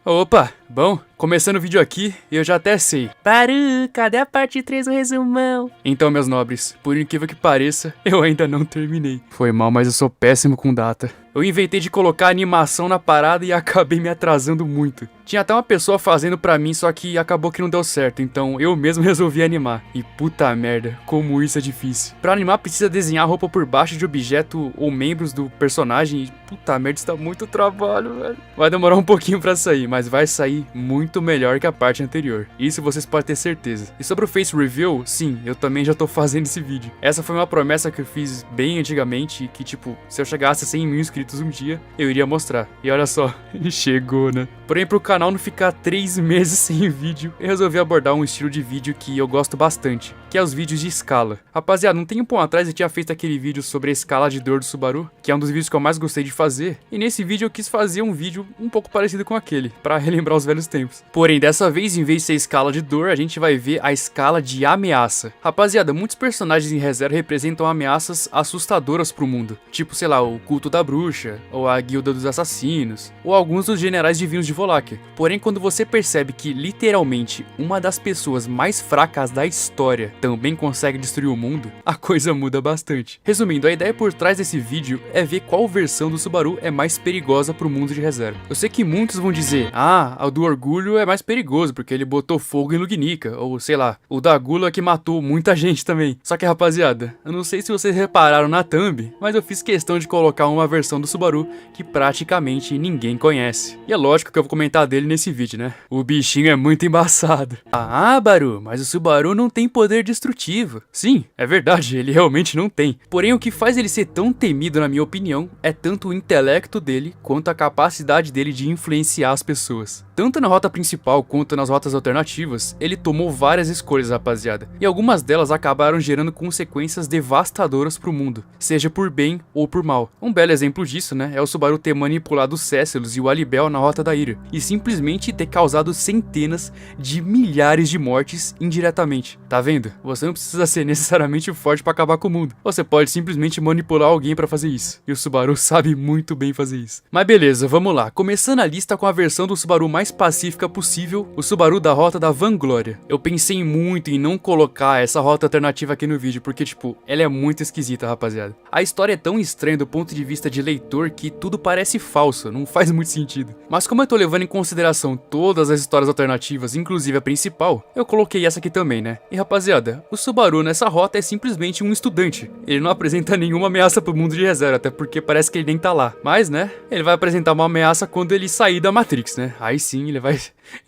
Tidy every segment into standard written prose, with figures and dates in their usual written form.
Opa, bom, começando o vídeo aqui, eu já até sei. Baru, cadê a parte 3 do resumão? Então, meus nobres, por incrível que pareça, eu ainda não terminei. Foi mal, mas eu sou péssimo com data. Eu inventei de colocar animação na parada e acabei me atrasando muito. Tinha até uma pessoa fazendo pra mim, só que acabou que não deu certo, então eu mesmo resolvi animar. E puta merda, como isso é difícil. Pra animar precisa desenhar roupa por baixo de objeto ou membros do personagem e puta merda, isso dá muito trabalho, velho. Vai demorar um pouquinho pra sair, mas vai sair muito melhor que a parte anterior. Isso vocês podem ter certeza. E sobre o Face Reveal, sim, eu também já tô fazendo esse vídeo. Essa foi uma promessa que eu fiz bem antigamente, que tipo, se eu chegasse a 100 mil inscritos um dia, eu iria mostrar. E olha só, chegou, né? Porém, pro canal não ficar 3 meses sem vídeo, eu resolvi abordar um estilo de vídeo que eu gosto bastante, que é os vídeos de escala. Rapaziada, não tem um pouco atrás eu tinha feito aquele vídeo sobre a escala de dor do Subaru, que é um dos vídeos que eu mais gostei de fazer, e nesse vídeo eu quis fazer um vídeo um pouco parecido com aquele, pra relembrar os velhos tempos. Porém, dessa vez, em vez de ser a escala de dor, a gente vai ver a escala de ameaça. Rapaziada, muitos personagens em ReZero representam ameaças assustadoras pro mundo, tipo, sei lá, o culto da bruxa, ou a guilda dos assassinos, ou alguns dos generais divinos de Volaki. Porém, quando você percebe que literalmente uma das pessoas mais fracas da história também consegue destruir o mundo, a coisa muda bastante. Resumindo, a ideia por trás desse vídeo é ver qual versão do Subaru é mais perigosa pro mundo de ReZero. Eu sei que muitos vão dizer, a do Orgulho é mais perigoso porque ele botou fogo em Lugnica, ou sei lá, o da Gula que matou muita gente também. Só que rapaziada, eu não sei se vocês repararam na thumb, mas eu fiz questão de colocar uma versão do Subaru que praticamente ninguém conhece. E é lógico que eu vou comentar dele nesse vídeo, né? O bichinho é muito embaçado. Baru, mas o Subaru não tem poder destrutivo. Sim, é verdade, ele realmente não tem. Porém, o que faz ele ser tão temido, na minha opinião, é tanto o intelecto dele, quanto a capacidade dele de influenciar as pessoas. Tanto na rota principal, quanto nas rotas alternativas, ele tomou várias escolhas, rapaziada. E algumas delas acabaram gerando consequências devastadoras pro mundo, seja por bem ou por mal. Um belo exemplo disso, né, é o Subaru ter manipulado os Cécilos e o Alibel na Rota da Ira, e simplesmente ter causado centenas de milhares de mortes indiretamente. Tá vendo? Você não precisa ser necessariamente forte pra acabar com o mundo. Você pode simplesmente manipular alguém pra fazer isso. E o Subaru sabe muito bem fazer isso. Mas beleza, vamos lá. Começando a lista com a versão do Subaru mais pacífica possível, o Subaru da Rota da Vanglória. Eu pensei muito em não colocar essa rota alternativa aqui no vídeo, porque tipo, ela é muito esquisita, rapaziada. A história é tão estranha do ponto de vista de leitor que tudo parece falso, não faz muito sentido. Mas como eu tô levando em consideração todas as histórias alternativas, inclusive a principal, eu coloquei essa aqui também, né? E rapaziada, o Subaru nessa rota é simplesmente um estudante. Ele não apresenta nenhuma ameaça pro mundo de ReZero, até porque parece que ele nem tá lá. Mas, né, ele vai apresentar uma ameaça quando ele sair da Matrix, né? Aí sim ele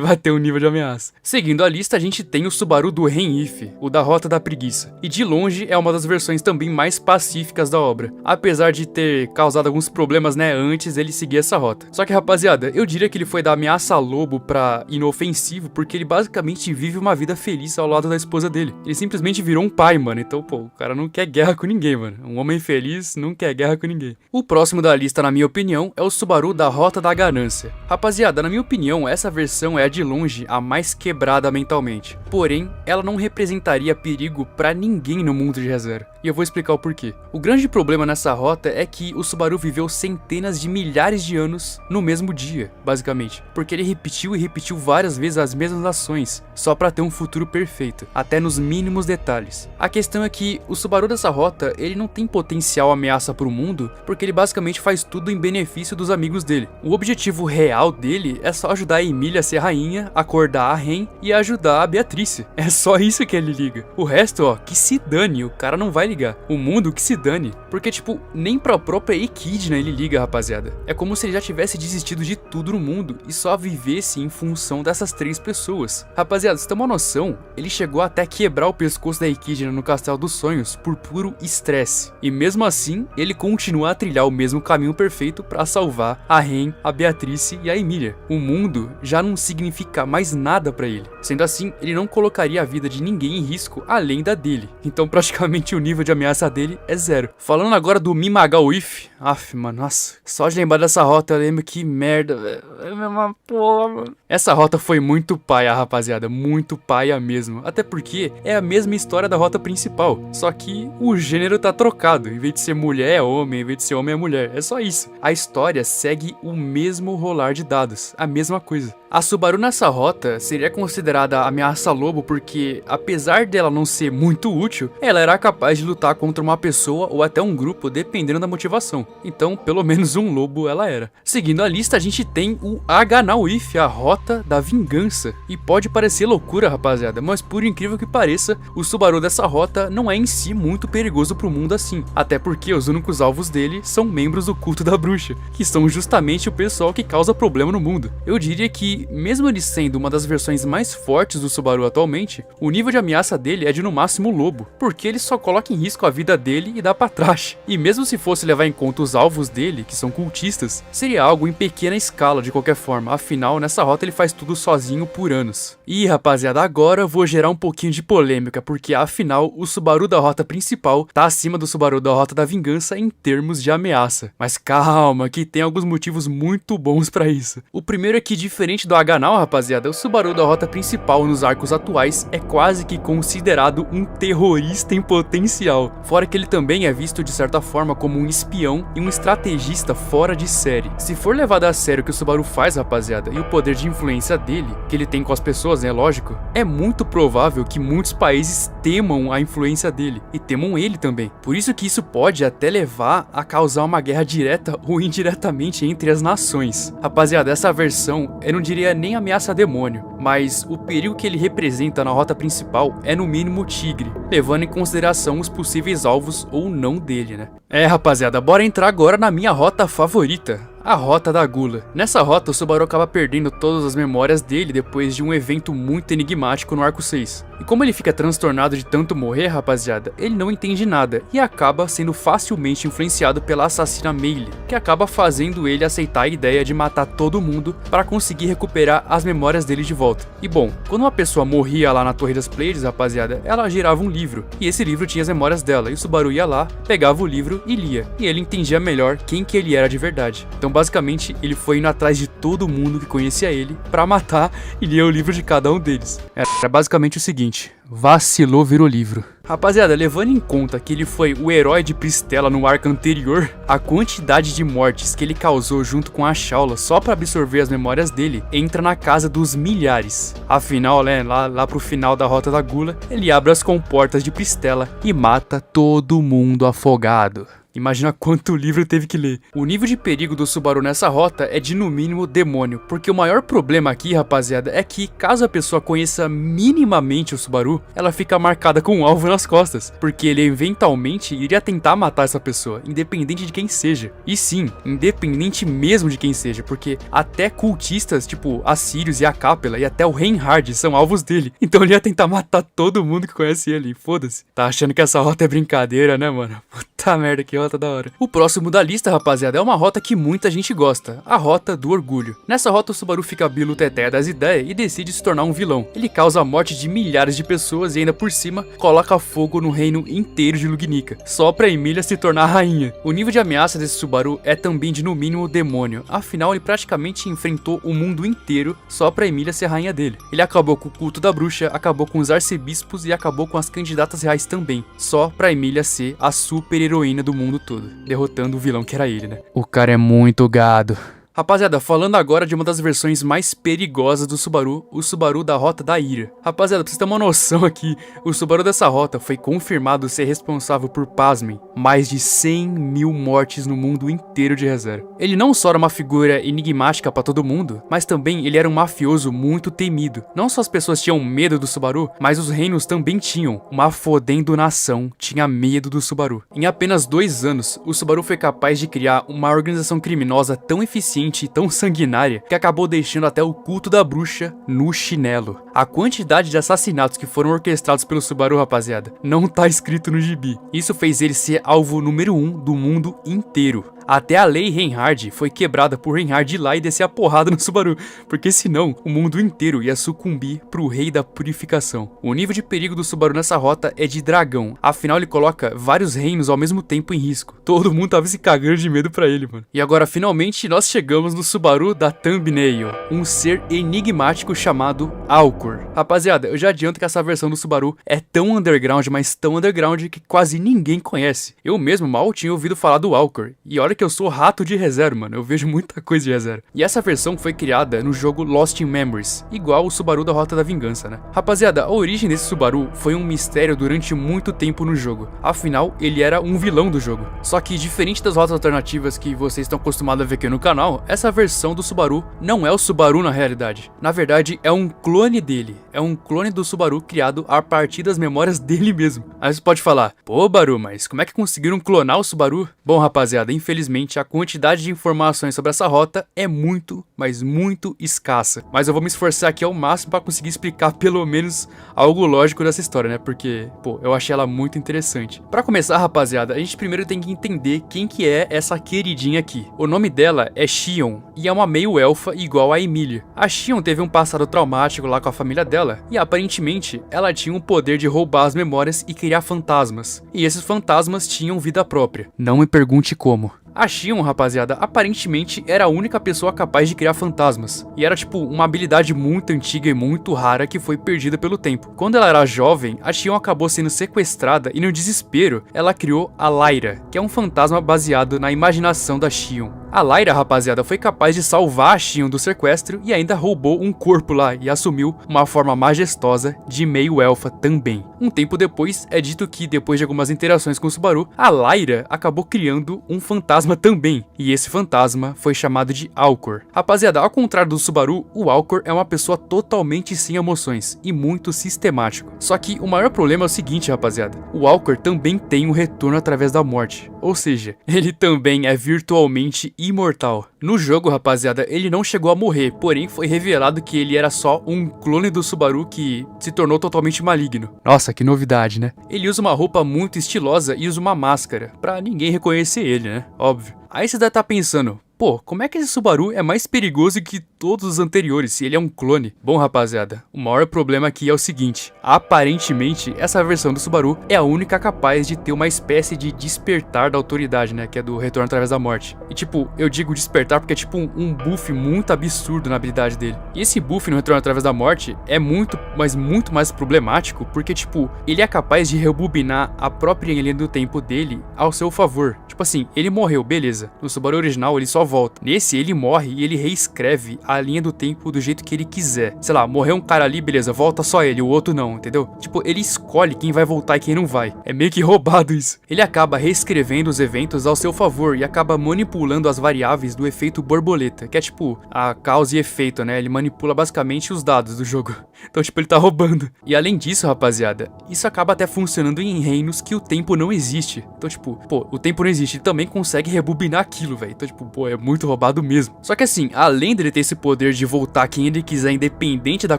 vai ter um nível de ameaça. Seguindo a lista, a gente tem o Subaru do Renif, o da Rota da Preguiça. E de longe é uma das versões também mais pacíficas da obra. Apesar de ter causado alguns problemas, né, antes ele seguir essa rota. Só que, rapaziada, eu diria que ele foi da ameaça lobo pra inofensivo, porque ele basicamente vive uma vida feliz ao lado da esposa dele. Ele simplesmente virou um pai, mano. Então, pô, o cara não quer guerra com ninguém, mano. Um homem feliz não quer guerra com ninguém. O próximo da lista, na minha opinião, é o Subaru da Rota da Ganância. Rapaziada, na minha opinião, essa versão é de longe a mais quebrada mentalmente. Porém, ela não representaria perigo pra ninguém no mundo de ReZero. E eu vou explicar o porquê. O grande problema nessa rota é que o Subaru viveu centenas de milhares de anos no mesmo dia, basicamente. Porque ele repetiu e repetiu várias vezes as mesmas ações, só pra ter um futuro perfeito, até nos mínimos detalhes. A questão é que o Subaru dessa rota, ele não tem potencial ameaça pro mundo, porque ele basicamente faz tudo em benefício dos amigos dele. O objetivo real dele é só ajudar a Emília a ser rainha, acordar a Ren e ajudar a Beatrice. É só isso que ele liga. O resto, ó, que se dane, o cara não vai ligar. O mundo que se dane. Porque, tipo, nem pra própria Equidna ele liga, rapaziada. É como se ele já tivesse desistido de tudo no mundo e só vivesse em função dessas 3 pessoas. Rapaziada, você tem uma noção? Ele chegou até quebrar o pescoço da Equidna no Castelo dos Sonhos por puro estresse. E mesmo assim, ele continua a trilhar o mesmo caminho perfeito pra salvar a Ren, a Beatrice e a Emília. O mundo já não significa mais nada pra ele. Sendo assim, ele não colocaria a vida de ninguém em risco além da dele. Então praticamente o nível nível de ameaça dele é 0. Falando agora do Mimagawa If, mano, nossa, só de lembrar dessa rota eu lembro que merda, velho. É a mesma porra, mano. Essa rota foi muito paia, rapaziada, muito paia mesmo. Até porque é a mesma história da rota principal, só que o gênero tá trocado. Em vez de ser mulher é homem, em vez de ser homem é mulher. É só isso. A história segue o mesmo rolar de dados, a mesma coisa. A Subaru nessa rota seria considerada ameaça lobo porque, apesar dela não ser muito útil, ela era capaz de lutar contra uma pessoa ou até um grupo, dependendo da motivação. Então, pelo menos um lobo ela era. Seguindo a lista, a gente tem o Aganau If, a rota da vingança. E pode parecer loucura, rapaziada, mas por incrível que pareça, o Subaru dessa rota não é em si muito perigoso pro mundo assim. Até porque os únicos alvos dele são membros do culto da bruxa, que são justamente o pessoal que causa problema no mundo. Eu diria que, mesmo ele sendo uma das versões mais fortes do Subaru atualmente, o nível de ameaça dele é de no máximo lobo, porque ele só coloca em risco a vida dele e dá pra trás. E mesmo se fosse levar em conta os alvos dele, que são cultistas, seria algo em pequena escala de qualquer forma, afinal nessa rota ele faz tudo sozinho por anos. E rapaziada, agora eu vou gerar um pouquinho de polêmica, porque afinal o Subaru da rota principal tá acima do Subaru da rota da vingança em termos de ameaça. Mas calma, que tem alguns motivos muito bons pra isso. O primeiro é que, diferente do Aganau, rapaziada, o Subaru da rota principal nos arcos atuais é quase que considerado um terrorista em potencial. Fora que ele também é visto de certa forma como um espião e um estrategista fora de série. Se for levado a sério o que o Subaru faz, rapaziada, e o poder de influência dele, que ele tem com as pessoas, né, lógico, é muito provável que muitos países temam a influência dele e temam ele também. Por isso que isso pode até levar a causar uma guerra direta ou indiretamente entre as nações. Rapaziada, essa versão eu não diria nem ameaça demônio, mas o perigo que ele representa na rota principal é no mínimo tigre, levando em consideração os possíveis alvos ou não dele, né? Rapaziada, bora entrar agora na minha rota favorita, a Rota da Gula. Nessa rota, o Subaru acaba perdendo todas as memórias dele depois de um evento muito enigmático no Arco 6. E como ele fica transtornado de tanto morrer, rapaziada, ele não entende nada e acaba sendo facilmente influenciado pela assassina Meili, que acaba fazendo ele aceitar a ideia de matar todo mundo para conseguir recuperar as memórias dele de volta. E bom, quando uma pessoa morria lá na Torre das Pleiades, rapaziada, ela girava um livro, e esse livro tinha as memórias dela, e o Subaru ia lá, pegava o livro e lia, e ele entendia melhor quem que ele era de verdade. Então basicamente ele foi indo atrás de todo mundo que conhecia ele pra matar e ler o livro de cada um deles. Era basicamente o seguinte: vacilou, virou livro. Rapaziada, levando em conta que ele foi o herói de Pristela no arco anterior, a quantidade de mortes que ele causou junto com a Shaula só pra absorver as memórias dele entra na casa dos milhares. Afinal, né, lá pro final da Rota da Gula, ele abre as comportas de Pristela e mata todo mundo afogado. Imagina quanto livro teve que ler. O nível de perigo do Subaru nessa rota é de no mínimo demônio, porque o maior problema aqui, rapaziada, é que caso a pessoa conheça minimamente o Subaru, ela fica marcada com um alvo nas costas, porque ele eventualmente iria tentar matar essa pessoa, independente de quem seja. E sim, independente mesmo de quem seja, porque até cultistas tipo a Sirius e a Capella e até o Reinhard são alvos dele, então ele ia tentar matar todo mundo que conhece ele, foda-se. Tá achando que essa rota é brincadeira, né, mano? Puta merda, que rota da hora. O próximo da lista, rapaziada, é uma rota que muita gente gosta, a Rota do Orgulho. Nessa rota o Subaru fica biluteteia das ideias e decide se tornar um vilão. Ele causa a morte de milhares de pessoas e ainda por cima coloca fogo no reino inteiro de Lugnica, só pra Emilia se tornar rainha. O nível de ameaça desse Subaru é também de no mínimo demônio, afinal ele praticamente enfrentou o mundo inteiro só pra Emilia ser rainha dele. Ele acabou com o culto da bruxa, acabou com os arcebispos e acabou com as candidatas reais também, só pra Emilia ser a super heroína do mundo todo, derrotando o vilão que era ele, né? O cara é muito gado. Rapaziada, falando agora de uma das versões mais perigosas do Subaru, o Subaru da Rota da Ira. Rapaziada, pra vocês terem uma noção aqui, o Subaru dessa rota foi confirmado ser responsável por, pasmem, mais de 100 mil mortes no mundo inteiro de ReZero. Ele não só era uma figura enigmática pra todo mundo, mas também ele era um mafioso muito temido. Não só as pessoas tinham medo do Subaru, mas os reinos também tinham. Uma fodendo nação tinha medo do Subaru. Em apenas 2 anos, o Subaru foi capaz de criar uma organização criminosa tão eficiente e tão sanguinária que acabou deixando até o culto da bruxa no chinelo. A quantidade de assassinatos que foram orquestrados pelo Subaru, rapaziada, não tá escrito no gibi. Isso fez ele ser alvo número 1 do mundo inteiro. Até a lei Reinhard foi quebrada por Reinhard ir lá e descer a porrada no Subaru, porque senão o mundo inteiro ia sucumbir pro rei da purificação. O nível de perigo do Subaru nessa rota é de dragão, afinal ele coloca vários reinos ao mesmo tempo em risco. Todo mundo tava se cagando de medo pra ele, mano. E agora finalmente nós chegamos no Subaru da Thumbnail, um ser enigmático chamado Alcor. Rapaziada, eu já adianto que essa versão do Subaru é tão underground, mas tão underground que quase ninguém conhece. Eu mesmo mal tinha ouvido falar do Alcor, e olha que eu sou rato de ReZero, mano, eu vejo muita coisa de ReZero. E essa versão foi criada no jogo Lost in Memories, igual o Subaru da Rota da Vingança, né? Rapaziada, a origem desse Subaru foi um mistério durante muito tempo no jogo, afinal ele era um vilão do jogo. Só que diferente das rotas alternativas que vocês estão acostumados a ver aqui no canal, essa versão do Subaru não é o Subaru na realidade. Na verdade é um clone dele, é um clone do Subaru criado a partir das memórias dele mesmo. Aí você pode falar, pô Baru, mas como é que conseguiram clonar o Subaru? Bom rapaziada, infelizmente a quantidade de informações sobre essa rota é muito, mas muito escassa. Mas eu vou me esforçar aqui ao máximo para conseguir explicar pelo menos algo lógico dessa história, né? Porque, pô, eu achei ela muito interessante. Para começar, rapaziada, a gente primeiro tem que entender quem que é essa queridinha aqui. O nome dela é Xion e é uma meio-elfa igual a Emilia. A Xion teve um passado traumático lá com a família dela e aparentemente ela tinha o poder de roubar as memórias e criar fantasmas. E esses fantasmas tinham vida própria. Não me pergunte como. A Xion, rapaziada, aparentemente era a única pessoa capaz de criar fantasmas. E era tipo uma habilidade muito antiga e muito rara que foi perdida pelo tempo. Quando ela era jovem, a Xion acabou sendo sequestrada e no desespero, ela criou a Lyra, que é um fantasma baseado na imaginação da Xion. A Lyra, rapaziada, foi capaz de salvar a Xion do sequestro e ainda roubou um corpo lá e assumiu uma forma majestosa de meio-elfa também. Um tempo depois, é dito que depois de algumas interações com o Subaru, a Lyra acabou criando um fantasma também, e esse fantasma foi chamado de Alcor. Rapaziada, ao contrário do Subaru, o Alcor é uma pessoa totalmente sem emoções e muito sistemático. Só que o maior problema é o seguinte, rapaziada, o Alcor também tem um retorno através da morte, ou seja, ele também é virtualmente imortal. No jogo, rapaziada, ele não chegou a morrer, porém foi revelado que ele era só um clone do Subaru que se tornou totalmente maligno. Nossa, que novidade, né? Ele usa uma roupa muito estilosa e usa uma máscara, pra ninguém reconhecer ele, né? Óbvio. Aí você deve estar pensando, pô, como é que esse Subaru é mais perigoso que todos os anteriores se ele é um clone? Bom, rapaziada, o maior problema aqui é o seguinte, aparentemente essa versão do Subaru é a única capaz de ter uma espécie de despertar da autoridade, né, que é do retorno através da morte. E tipo, eu digo despertar porque é tipo um buff muito absurdo na habilidade dele. E esse buff no retorno através da morte é muito, mas muito mais problemático porque tipo, ele é capaz de rebobinar a própria linha do tempo dele ao seu favor. Tipo assim, ele morreu, beleza. No Subaru original ele só volta. Nesse ele morre e ele reescreve a linha do tempo do jeito que ele quiser. Sei lá, morreu um cara ali, beleza, volta só ele, o outro não, entendeu? Tipo, ele escolhe quem vai voltar e quem não vai. É meio que roubado isso. Ele acaba reescrevendo os eventos ao seu favor e acaba manipulando as variáveis do efeito borboleta, que é tipo a causa e efeito, né? Ele manipula basicamente os dados do jogo. Então, tipo, ele tá roubando. E além disso, rapaziada, isso acaba até funcionando em reinos que o tempo não existe. Então, tipo, pô, o tempo não existe, ele também consegue rebobinar aquilo, velho. Então, tipo, pô, é muito roubado mesmo. Só que assim, além dele ter esse poder de voltar quem ele quiser, independente da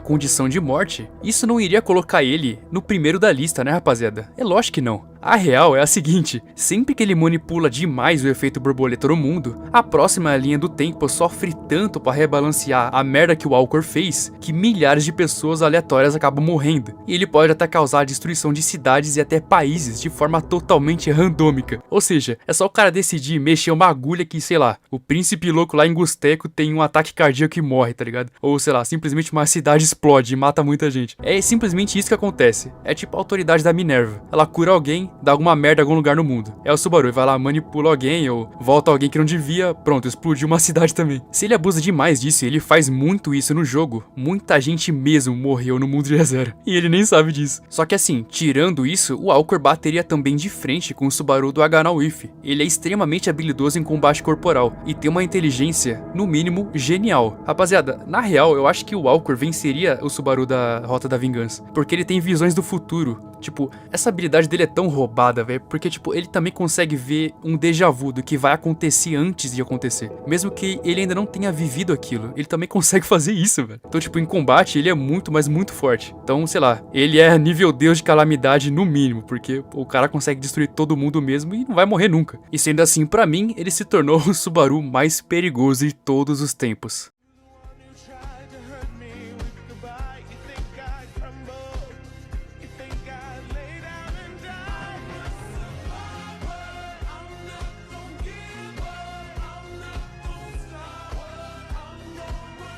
condição de morte, isso não iria colocar ele no primeiro da lista, né, rapaziada? É lógico que não. A real é a seguinte, sempre que ele manipula demais o efeito borboleta no mundo, a próxima linha do tempo sofre tanto para rebalancear a merda que o Alcor fez, que milhares de pessoas aleatórias acabam morrendo. E ele pode até causar a destruição de cidades e até países de forma totalmente randômica. Ou seja, é só o cara decidir mexer uma agulha que, sei lá, o príncipe louco lá em Gusteco tem um ataque cardíaco e morre, tá ligado? Ou sei lá, simplesmente uma cidade explode e mata muita gente. É simplesmente isso que acontece. É tipo a autoridade da Minerva. Ela cura alguém, dá alguma merda em algum lugar no mundo. É o Subaru, vai lá, manipula alguém ou volta alguém que não devia, pronto, explodiu uma cidade também. Se ele abusa demais disso e ele faz muito isso no jogo, muita gente mesmo morreu no mundo de ReZero. E ele nem sabe disso. Só que assim, tirando isso, o Alcor bateria também de frente com o Subaru do H-Now-If. Ele é extremamente habilidoso em combate corporal e tem uma inteligência, no mínimo, genial. Rapaziada, na real, eu acho que o Alcor venceria o Subaru da Rota da Vingança, porque ele tem visões do futuro. Tipo, essa habilidade dele é tão roubada, velho. Porque, tipo, ele também consegue ver um déjà vu do que vai acontecer antes de acontecer. Mesmo que ele ainda não tenha vivido aquilo, ele também consegue fazer isso, velho. Então, tipo, em combate, ele é muito, mas muito forte. Então, sei lá, ele é nível Deus de calamidade no mínimo, porque o cara consegue destruir todo mundo mesmo e não vai morrer nunca. E sendo assim, pra mim, ele se tornou o Subaru mais perigoso de todos os tempos.